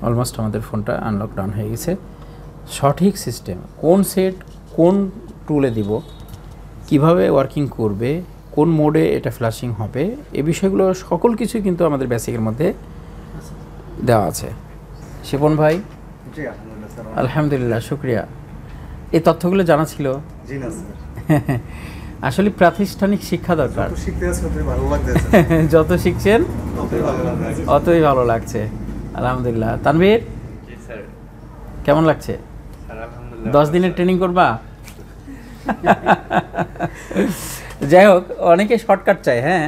Almost আমাদের ফোনটা unlock down হয়ে গেছে। সঠিক সিস্টেম, কোন সেট কোন টুলে দিব, কিভাবে ওয়ার্কিং করবে, কোন মোডে এটা ফ্ল্যাশিং হবে, এই বিষয়গুলো সকল কিছুই কিন্তু আমাদের বেসিকের মধ্যে দেওয়া আছে। শিপন ভাই, আলহামদুলিল্লাহ, শুক্রিয়া। এই তথ্যগুলো জানা ছিল? আসলে প্রাতিষ্ঠানিক শিক্ষা দরকার। যত শিখছেন অতই ভালো লাগছে। আলহামদুলিল্লাহ। তানভীর, কেমন লাগছে? 10 দিনের ট্রেনিং করবা? যাই হোক, অনেকে শর্টকাট চায়। হ্যাঁ,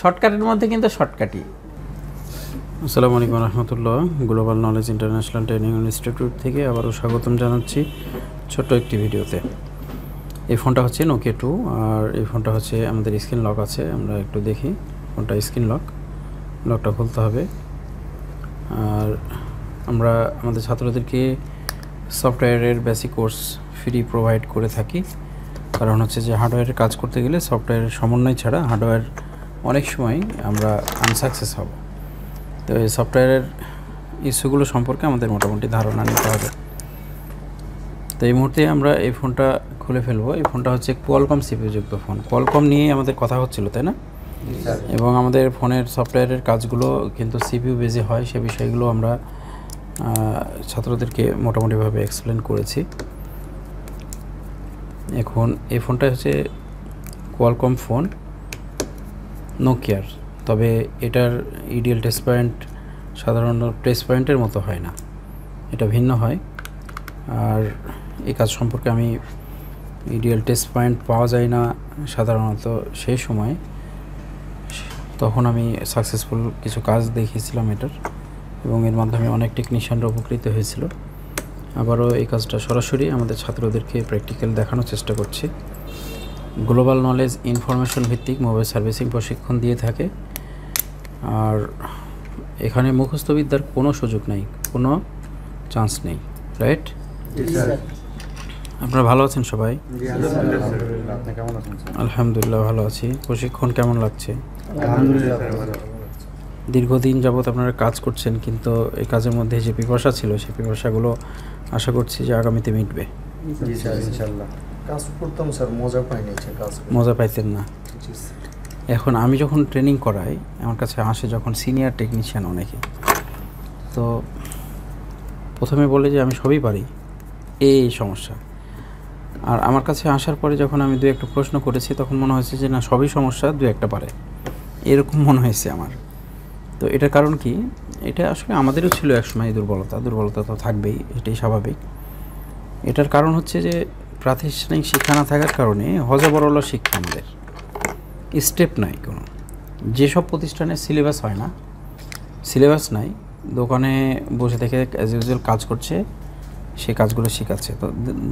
শর্টকাটের মধ্যে কিন্তু শর্টকাটই। আসসালামু আলাইকুম রহমতুল্লাহ। Global knowledge international training institute থেকে আবারও স্বাগতম জানাচ্ছি ছোট্ট একটি ভিডিওতে। এই ফোনটা হচ্ছে নোকিয়া 2, আর এই ফোনটা হচ্ছে আমাদের স্ক্রিন লক আছে। আমরা একটু দেখি, ফোনটা স্ক্রিন লকটা খুলতে হবে। আর আমরা আমাদের ছাত্রদেরকে সফটওয়্যারের বেসিক কোর্স ফ্রি প্রোভাইড করে থাকি। কারণ হচ্ছে যে হার্ডওয়্যারের কাজ করতে গেলে সফটওয়্যারের সমন্বয় ছাড়া হার্ডওয়্যার অনেক সময় আমরা আনসাকসেস হব। তো এই সফটওয়্যারের ইস্যুগুলো সম্পর্কে আমাদের মোটামুটি ধারণা নিতে হবে। তো এই মুহূর্তে আমরা এই ফোনটা খুলে ফেলবো। এই ফোনটা হচ্ছে কোয়ালকম সিপিইউযুক্ত ফোন। কোয়ালকম নিয়ে আমাদের কথা হচ্ছিল, তাই না? এবং আমাদের ফোনের সফটওয়্যারের কাজগুলো কিন্তু সিপিইউ বেজে হয়, সে বিষয়গুলো আমরা ছাত্রদেরকে মোটামুটিভাবে এক্সপ্লেন করেছি। এখন এই ফোনটা হচ্ছে কোয়ালকম ফোন, নোকিয়ার। তবে এটার ইডিএল টেস্ট পয়েন্ট সাধারণত টেস্ট পয়েন্টের মতো হয় না, এটা ভিন্ন হয়। আর এই কাজ সম্পর্কে আমি ইডিএল টেস্ট পয়েন্ট পাওয়া যায় না সাধারণত সেই সময়, তখন আমি সাকসেসফুল কিছু কাজ দেখিয়েছিলাম এটার, এবং এর মাধ্যমে অনেক টেকনিশিয়ানরা উপকৃত হয়েছিল। আবারও এই কাজটা সরাসরি আমাদের ছাত্রদেরকে প্র্যাকটিক্যাল দেখানোর চেষ্টা করছি। গ্লোবাল নলেজ ইনফরমেশন ভিত্তিক মোবাইল সার্ভিসিং প্রশিক্ষণ দিয়ে থাকে। আর এখানে মুখস্থবিদ্যার কোনো সুযোগ নেই, কোনো চান্স নেই, রাইট? আপনারা ভালো আছেন সবাই? আলহামদুলিল্লাহ ভালো আছি। প্রশিক্ষণ কেমন লাগছে? দীর্ঘদিন যাবৎ আপনারা কাজ করছেন, কিন্তু এই কাজের মধ্যে যে পিপাসা ছিল সেই পিপাসাগুলো আশা করছি যে আগামীতে মিটবে। কাজ করতাম স্যার, মজা পাইতেন না। এখন আমি যখন ট্রেনিং করাই, আমার কাছে আসে যখন সিনিয়র টেকনিশিয়ান অনেকে, তো প্রথমে বলে যে আমি সবই পারি, এই সমস্যা। আর আমার কাছে আসার পরে যখন আমি দু একটা প্রশ্ন করেছি, তখন মনে হয়েছে যে না, সবই সমস্যা, দু একটা পারে, এরকম মনে হয়েছে আমার। তো এটার কারণ কি? এটা আসলে আমাদেরও ছিল একসময় দুর্বলতা তো থাকবেই, এটাই স্বাভাবিক। এটার কারণ হচ্ছে যে প্রাতিষ্ঠানিক শিক্ষা না থাকার কারণে হজবরল শিক্ষা, আমাদের স্টেপ নাই কোনো। যেসব প্রতিষ্ঠানে সিলেবাস হয় না, সিলেবাস নাই, দোকানে বসে থেকে অ্যাজ ইউজুয়াল কাজ করছে, সে কাজগুলো শেখাচ্ছে। তো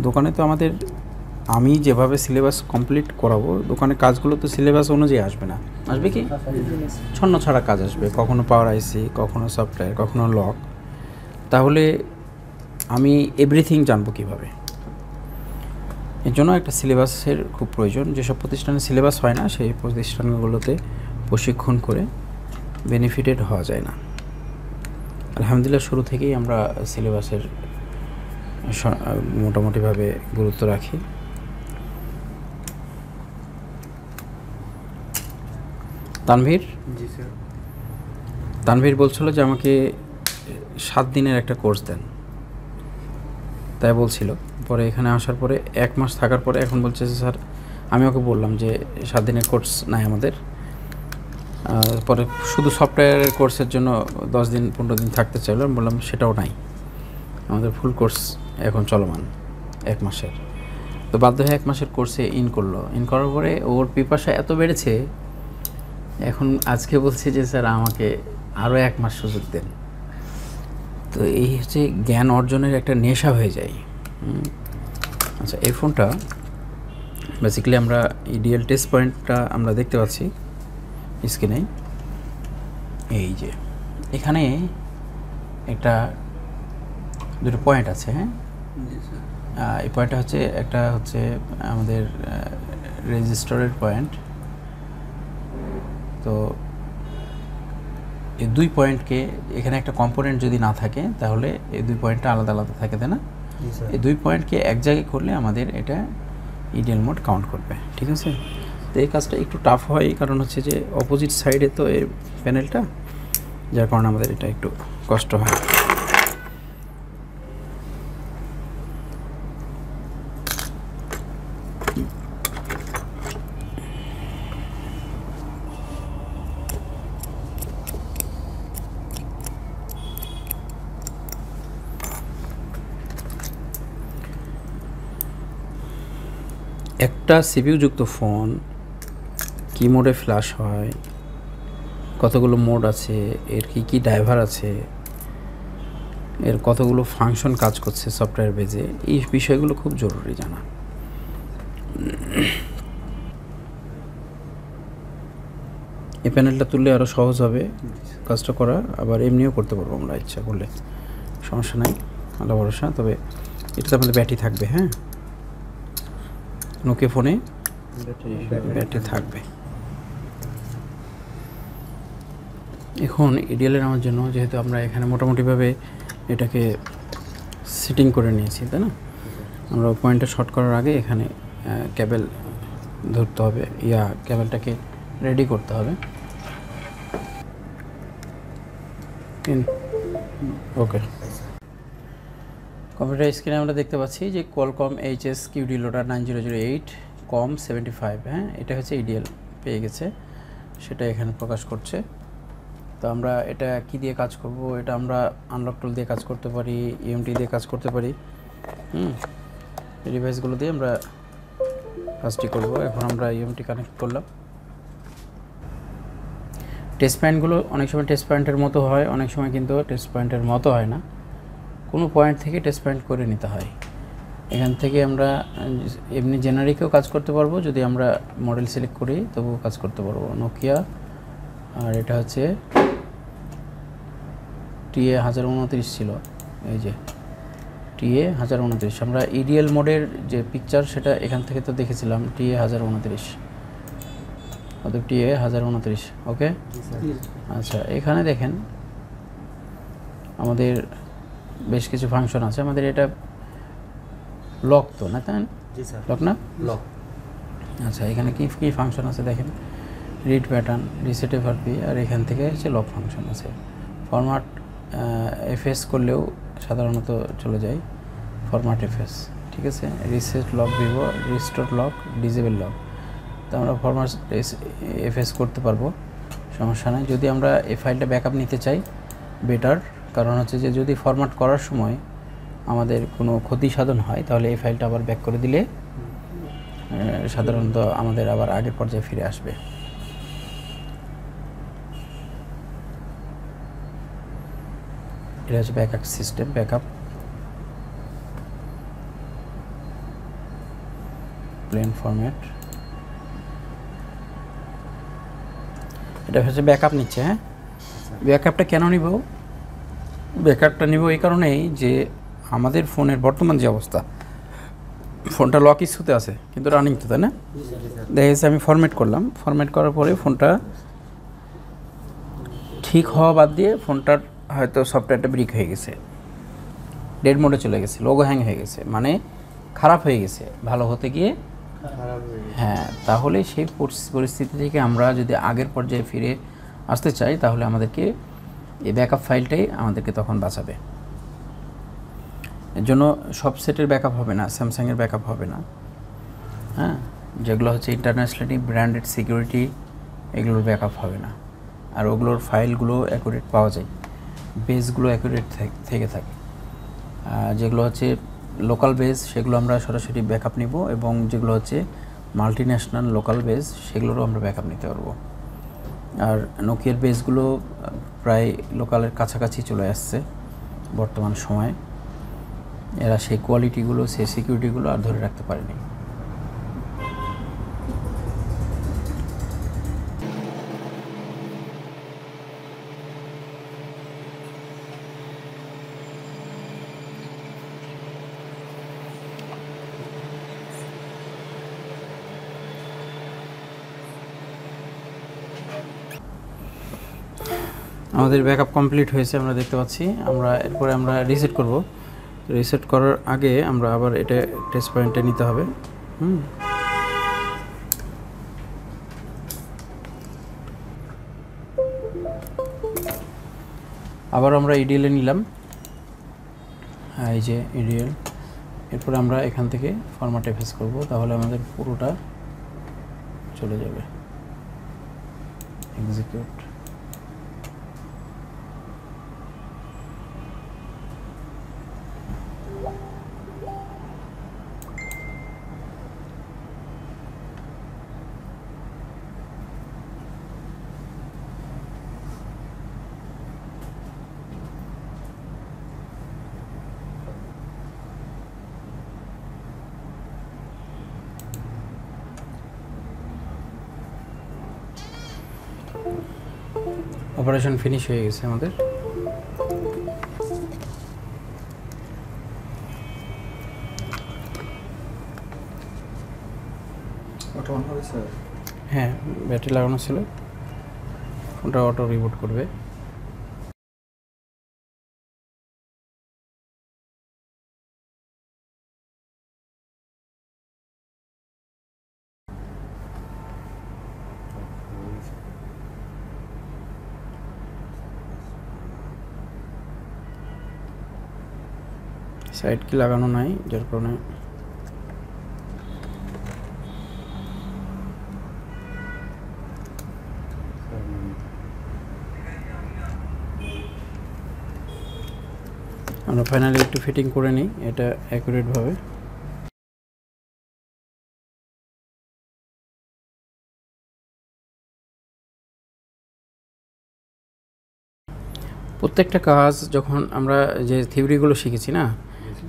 দোকানে তো আমাদের, আমি যেভাবে সিলেবাস কমপ্লিট করাবো, দোকানে কাজগুলো তো সিলেবাস অনুযায়ী আসবে না। আসবে কি? ছন্ন ছাড়া কাজ আসবে, কখনো পাওয়ার আইসি, কখনো সফটওয়্যার, কখনো লক। তাহলে আমি এভরিথিং জানবো কীভাবে? এর জন্য একটা সিলেবাসের খুব প্রয়োজন। যেসব প্রতিষ্ঠানে সিলেবাস হয় না, সেই প্রতিষ্ঠানগুলোতে প্রশিক্ষণ করে বেনিফিটেড হওয়া যায় না। আলহামদুলিল্লাহ, শুরু থেকেই আমরা সিলেবাসের মোটামুটিভাবে গুরুত্ব রাখি। তানভীর, জি স্যার। তানভীর বলছিল যে আমাকে 7 দিনের একটা কোর্স দেন, তাই বলছিল। পরে এখানে আসার পরে 1 মাস থাকার পরে এখন বলছে যে স্যার, আমি ওকে বললাম যে 7 দিনের কোর্স নাই আমাদের। পরে শুধু সফটওয়্যারের কোর্সের জন্য 10 দিন 15 দিন থাকতে চাইলাম, বললাম সেটাও নাই, আমাদের ফুল কোর্স এখন চলমান 1 মাসের। তো বাধ্য হয়ে 1 মাসের কোর্সে ইন করার পরে ওর পিপাসা এত বেড়েছে, এখন আজকে বলছে যে স্যার আমাকে আরও 1 মাস সুযোগ দেন। তো এই হচ্ছে জ্ঞান অর্জনের একটা নেশা হয়ে যায়। আচ্ছা, এই ফোনটা বেসিক্যালি আমরা ইডিএল টেস্ট পয়েন্টটা আমরা দেখতে পাচ্ছি স্ক্রিনে। এই যে এখানে একটা দুটো পয়েন্ট আছে। হ্যাঁ, এই পয়েন্টটা হচ্ছে, একটা হচ্ছে আমাদের রেজিস্টারের পয়েন্ট। তো এই 2 পয়েন্টকে এখানে একটা কম্পোনেন্ট যদি না থাকে তাহলে এই 2 পয়েন্টটা আলাদা আলাদা থাকে, তাই না? এই 2 পয়েন্টকে এক জায়গায় করলে আমাদের এটা ইডিএল মোড কাউন্ট করবে, ঠিক আছে? তো এই কাজটা একটু টাফ হয়, কারণ হচ্ছে যে অপোজিট সাইডে তো এই প্যানেলটা, যার কারণে আমাদের এটা একটু কষ্ট হয়। একটা সিপিইউ যুক্ত ফোন কি মোডে ফ্ল্যাশ হয়, কতগুলো মোড আছে, এর কি কি ড্রাইভার আছে, এর কতগুলো ফাংশন কাজ করছে সফটওয়্যার বেজে, এই বিষয়গুলো খুব জরুরি জানা। এই প্যানেলটা তুললে আরও সহজ হবে কাজটা করা, আবার এমনিও করতে পারবো আমরা ইচ্ছা করলে, সমস্যা নাই, আল্লাহ ভরসা। তবে এটাতে আমাদের ব্যাটারি থাকবে, হ্যাঁ, নোকিয়া ফোনে ব্যাটারি থাকবে। এখন ইডিএল এর আমার জন্য, যেহেতু আমরা এখানে মোটামুটিভাবে এটাকে সেটিং করে নিয়েছি, তাই না? আমরা পয়েন্টটা শর্ট করার আগে এখানে কেবল ধরতে হবে, কেবলটাকে রেডি করতে হবে। ওকে, কম্পিউটার স্ক্রিনে আমরা দেখতে পাচ্ছি যে কোয়ালকম HS QD লোডার 9008 কম 75, হ্যাঁ, এটা হচ্ছে ইডিএল পেয়ে গেছে, সেটা এখানে প্রকাশ করছে। তো আমরা এটা কি দিয়ে কাজ করব? এটা আমরা আনলক টুল দিয়ে কাজ করতে পারি, ইএমটি দিয়ে কাজ করতে পারি, এই ডিভাইসগুলো দিয়ে আমরা কাজটি করব। এখন আমরা ইএমটি কানেক্ট করলাম। টেস্ট পয়েন্টগুলো অনেক সময় টেস্ট পয়েন্টের মতো হয়, অনেক সময় কিন্তু টেস্ট পয়েন্টের মতো হয় না, কোনো পয়েন্ট থেকে টেস্ট পয়েন্ট করে নিতে হয়। এখান থেকে আমরা এমনি জেনারিকেও কাজ করতে পারবো, যদি আমরা মডেল সিলেক্ট করি তবুও কাজ করতে পারবো। নোকিয়া, আর এটা হচ্ছে TA 1029 ছিল, এই যে TA 1029। আমরা ইডিএল মোডের যে পিকচার সেটা এখান থেকে তো দেখেছিলাম, TA 1029, অতএব TA 1029। ওকে, আচ্ছা, এখানে দেখেন আমাদের বেশ কিছু ফাংশন আছে। আমাদের এটা লক তো না, তাই লক না? লক। আচ্ছা, এখানে কি কি ফাংশন আছে দেখেন, রিড প্যাটার্ন, রিসেট এফআরপি, আর এখান থেকে হচ্ছে লক ফাংশন আছে। ফরম্যাট এফএস করলেও সাধারণত চলে যায় ফরম্যাট এফএস, ঠিক আছে? Reset lock Vivo, restore lock, disable lock. তো আমরা ফরম্যাট এফএস করতে পারবো, সমস্যা নেই। যদি আমরা এই ফাইলটা ব্যাকআপ নিতে চাই বেটার, কারণ হচ্ছে যে যদি ফরম্যাট করার সময় আমাদের কোনো ক্ষতি সাধন হয় তাহলে এই ফাইলটা আবার ব্যাক করে দিলে সাধারণত আমাদের আবার আগের পর্যায়ে ফিরে আসবে। এটা হচ্ছে backup system, backup plan format. এটা হচ্ছে ব্যাকআপ নিচ্ছে, হ্যাঁ। ব্যাকআপটা কেন নিব? ব্যাকআপটা নিব এই কারণেই যে আমাদের ফোনের বর্তমান যে অবস্থা, ফোনটা লক ইস্যুতে আছে কিন্তু রানিং তো, তাই না? দেখা গেছে আমি ফরম্যাট করলাম, ফরম্যাট করার পরে ফোনটা ঠিক হওয়া বাদ দিয়ে ফোনটার হয়তো সফটওয়্যারটা ব্রিক হয়ে গেছে, ডেড মোডে চলে গেছে, লোগো হ্যাং হয়ে গেছে, মানে খারাপ হয়ে গেছে, ভালো হতে গিয়ে হ্যাঁ। তাহলে সেই পরিস্থিতি থেকে আমরা যদি আগের পর্যায়ে ফিরে আসতে চাই তাহলে আমাদেরকে এই ব্যাকআপ ফাইলটাই আমাদেরকে তখন বাঁচাবে। এর জন্য সব সেটের ব্যাকআপ হবে না, স্যামসাংয়ের ব্যাকআপ হবে না, হ্যাঁ, যেগুলো হচ্ছে ইন্টারন্যাশনালি ব্র্যান্ডেড সিকিউরিটি, এগুলোর ব্যাকআপ হবে না। আর ওগুলোর ফাইলগুলো অ্যাকুরেট পাওয়া যায়, বেসগুলো অ্যাকুরেট থেকে থাকে। যেগুলো হচ্ছে লোকাল বেস সেগুলো আমরা সরাসরি ব্যাকআপ নিব, এবং যেগুলো হচ্ছে মাল্টিন্যাশনাল লোকাল বেস সেগুলোরও আমরা ব্যাকআপ নিতে পারবো। আর নোকিয়ার বেসগুলো প্রায় লোকালের কাছাকাছি চলে আসছে বর্তমান সময়ে, এরা সেই কোয়ালিটিগুলো, সেই সিকিউরিটিগুলো আর ধরে রাখতে পারেনি। আমাদের ব্যাকআপ কমপ্লিট হয়েছে আমরা দেখতে পাচ্ছি। আমরা এরপরে আমরা রিসেট করব। রিসেট করার আগে আমরা আবার এটা টেস্ট পয়েন্টে নিতে হবে। আবার আমরা ইডিএল এ নিলাম, এই যে ইডিএল। এরপরে আমরা এখান থেকে ফরম্যাট এফএস করব, তাহলে আমাদের পুরোটা চলে যাবে। এক্সিকিউট। অপারেশন ফিনিশ হয়ে গেছে আমাদের। অটো অন হবে স্যার? হ্যাঁ, ব্যাটারি লাগানো ছিল, ফোনটা অটো রিবুট করবে। সাইড কি লাগানো নাই, যার কারণে আমরা ফাইনালি একটু ফিটিং করে নিই এটা অ্যাকুরেটভাবে। প্রত্যেকটা কাজ যখন আমরা যে থিওরিগুলো শিখেছি না,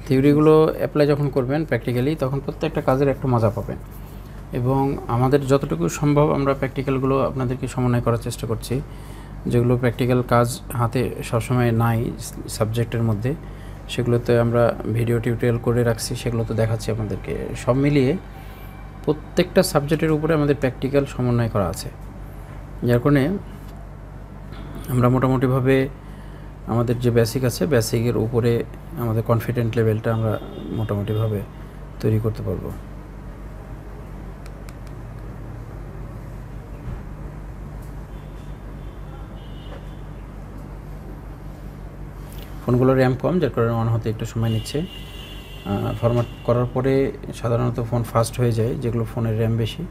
থিওরিগুলো অ্যাপ্লাই যখন করবেন প্র্যাকটিক্যালি, তখন প্রত্যেকটা কাজের একটা মজা পাবেন। এবং আমাদের যতটুকু সম্ভব আমরা প্র্যাকটিক্যালগুলো আপনাদেরকে সমন্বয় করার চেষ্টা করছি, যেগুলো প্র্যাকটিক্যাল কাজ হাতে সবসময় নাই সাবজেক্টের মধ্যে, সেগুলোতে আমরা ভিডিও টিউটোরিয়াল করে রাখছি, সেগুলো তো দেখাচ্ছি আপনাদেরকে। সব মিলিয়ে প্রত্যেকটা সাবজেক্টের উপরে আমাদের প্র্যাকটিক্যাল সমন্বয় করা আছে, যার কারণে আমরা মোটামুটিভাবে আমাদের যে বেসিক আছে, বেসিকের উপরে আমাদের কনফিডেন্ট লেভেলটা আমরা মোটামুটিভাবে তৈরি করতে পারবো। ফোনগুলোর র্যাম কম, যার কারণে অন হতে একটু সময় নিচ্ছে। ফরম্যাট করার পরে সাধারণত ফোন ফাস্ট হয়ে যায় যেগুলো ফোনের র্যাম বেশি।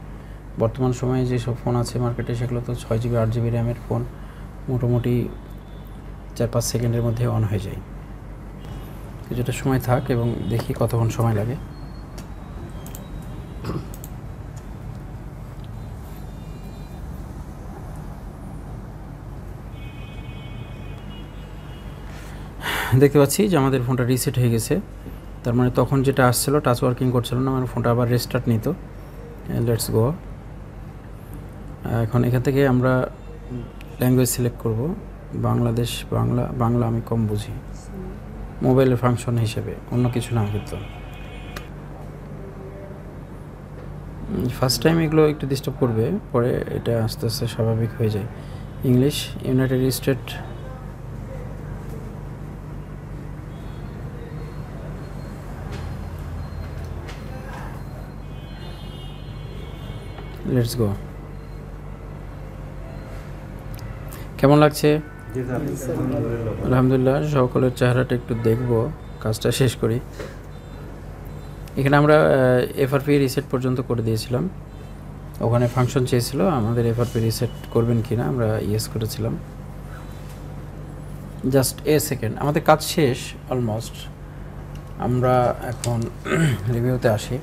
বর্তমান সময়ে যেসব ফোন আছে মার্কেটে, সেগুলো তো 6GB 8GB র্যামের ফোন মোটামুটি 4-5 সেকেন্ডের মধ্যে অন হয়ে যায়। কিছুটা সময় থাক এবং দেখি কতক্ষণ সময় লাগে। দেখতে পাচ্ছি যে আমাদের ফোনটা রিসেট হয়ে গেছে। তার মানে তখন যেটা আসছিল টাচ ওয়ার্কিং করছিল না, আমার ফোনটা আবার রেস্টার্ট নিত। Let's go. এখন এখান থেকে আমরা ল্যাঙ্গুয়েজ সিলেক্ট করব, বাংলাদেশ, বাংলা আমি কম বুঝি, মোবাইলের ফাংশন হিসেবে, অন্য কিছু না। কিন্তু ফার্স্ট টাইম এগুলো একটু ডিস্টার্ব করবে, পরে এটা আস্তে আস্তে স্বাভাবিক হয়ে যায়। English, United state, let's go. কেমন লাগছে? আলহামদুলিল্লাহ। সকলের চেহারাটা একটু দেখবো, কাজটা শেষ করি। এখানে আমরা এফআরপি রিসেট পর্যন্ত করে দিয়েছিলাম। ওখানে ফাংশন চেয়েছিল আমাদের এফআরপি রিসেট করবেন কি না, আমরা ইয়েস করেছিলাম। জাস্ট এ সেকেন্ড, আমাদের কাজ শেষ অলমোস্ট। আমরা এখন রিভিউতে আসি।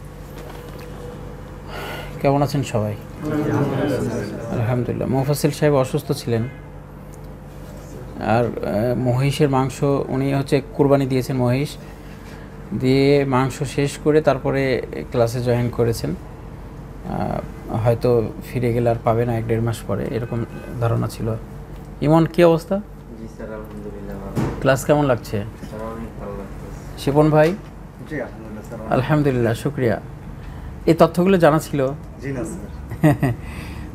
কেমন আছেন সবাই? আলহামদুলিল্লাহ। মুফাসিল সাহেব অসুস্থ ছিলেন, আর মহিষের মাংস উনি হচ্ছে কুরবানি দিয়েছেন, মহিষ দিয়ে মাংস শেষ করে তারপরে ক্লাসে জয়েন করেছেন। হয়তো ফিরে গেলে আর পাবে না 1-1.5 মাস পরে, এরকম ধারণা ছিল। ইমন, কি অবস্থা? জি স্যার, আলহামদুলিল্লাহ। ক্লাস কেমন লাগছে? স্যার অনেক ভালো লাগছে। শিপন ভাই? জি আলহামদুলিল্লাহ স্যার। আলহামদুলিল্লাহ, শুক্রিয়া। এই তথ্যগুলো জানা ছিল? জি না স্যার।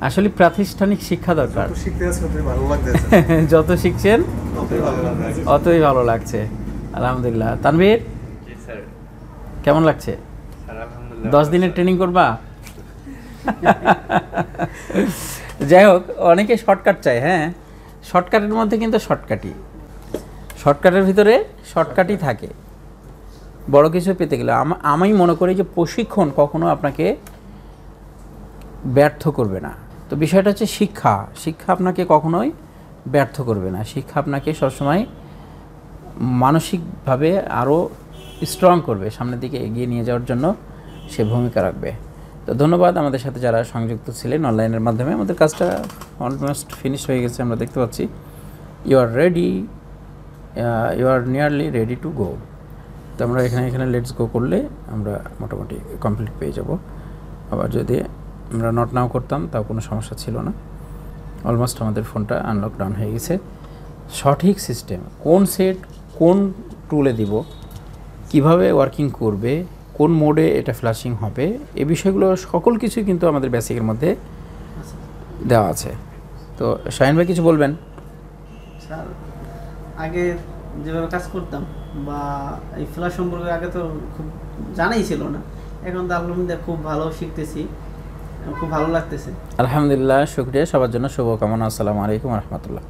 আসলে প্রাতিষ্ঠানিক শিক্ষা দরকার। যত শিখতে আছে ততই ভালো লাগতেছে। যত শিখছেন ততই ভালো লাগতেছে। অতই ভালো লাগছে। আলহামদুলিল্লাহ। তানভীর জি স্যার। কেমন লাগছে? স্যার আলহামদুলিল্লাহ। 10 দিনের ট্রেনিং করবা? যাই হোক, অনেকে শর্টকাট চায়। হ্যাঁ, শর্টকাটের মধ্যে কিন্তু শর্টকাটের ভিতরে শর্টকাটই থাকে বড় কিছু পেতে গেলে। আমি মনে করি যে প্রশিক্ষণ কখনো আপনাকে ব্যর্থ করবে না। তো বিষয়টা হচ্ছে শিক্ষা আপনাকে কখনোই ব্যর্থ করবে না। শিক্ষা আপনাকে সবসময় মানসিকভাবে আরও স্ট্রং করবে, সামনের দিকে এগিয়ে নিয়ে যাওয়ার জন্য সে ভূমিকা রাখবে। তো ধন্যবাদ আমাদের সাথে যারা সংযুক্ত ছিলেন অনলাইনের মাধ্যমে। আমাদের কাজটা অলমোস্ট ফিনিশ হয়ে গেছে, আমরা দেখতে পাচ্ছি। You are nearly ready to go. তো আমরা এখানে লেটস গো করলে আমরা মোটামুটি কমপ্লিট পেয়ে যাব। আবার যদি আমরা নট নাও করতাম তাও কোনো সমস্যা ছিল না। অলমোস্ট আমাদের ফোনটা আনলক ডাউন হয়ে গেছে। সঠিক সিস্টেম, কোন সেট কোন টুলে দিব, কিভাবে ওয়ার্কিং করবে, কোন মোডে এটা ফ্ল্যাশিং হবে, এই বিষয়গুলো সকল কিছুই কিন্তু আমাদের বেসিকের মধ্যে দেওয়া আছে। তো শাহিন ভাই কিছু বলবেন? স্যার, আগে যেভাবে কাজ করতাম বা এই ফ্ল্যাশ সম্পর্কে আগে তো খুব জানাই ছিল না, এখন তো আলহামদুলিল্লাহ খুব ভালো শিখতেছি, খুব ভালো লাগতেছে। আলহামদুলিল্লাহ, শুকরিয়া। সবার জন্য শুভকামনা। আসসালামু আলাইকুম রহমতুল্লাহ।